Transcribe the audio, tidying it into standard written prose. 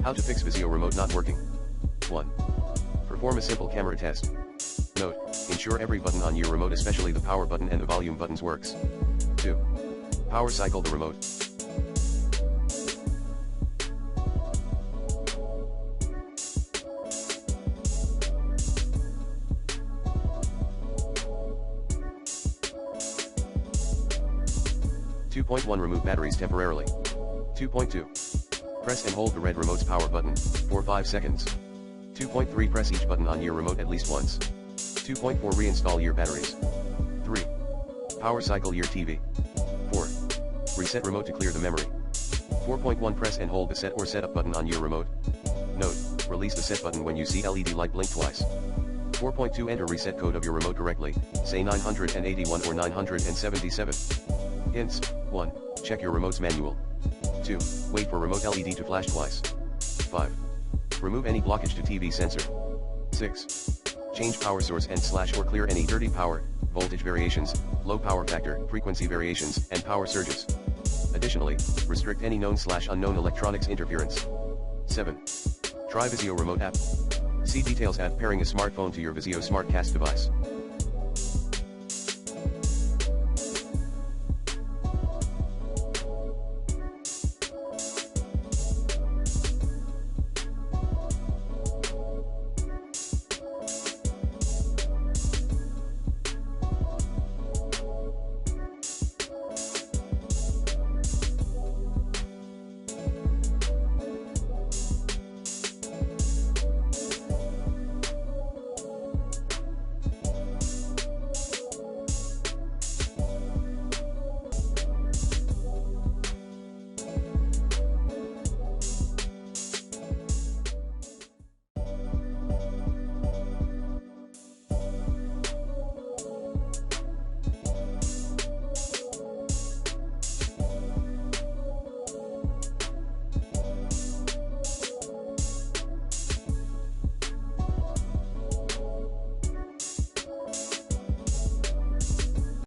How to fix Vizio remote not working. 1. Perform a simple camera test. Note, ensure every button on your remote, especially the power button and the volume buttons, works. 2. Power cycle the remote. Remove batteries temporarily. 2.2. Press and hold the red remote's power button, for 5 seconds. 2.3. Press each button on your remote at least once. 2.4. Reinstall your batteries. 3. Power cycle your TV. 4. Reset remote to clear the memory. 4.1. Press and hold the set or setup button on your remote. Note, release the set button when you see LED light blink twice. 4.2. Enter reset code of your remote directly, say 981 or 977. Hints: 1. Check your remote's manual. 2. Wait for remote LED to flash twice. 5. Remove any blockage to TV sensor. 6. Change power source and / or clear any dirty power, voltage variations, low power factor, frequency variations, and power surges. Additionally, restrict any known / unknown electronics interference. 7. Try Vizio remote app. See details at pairing a smartphone to your Vizio SmartCast device.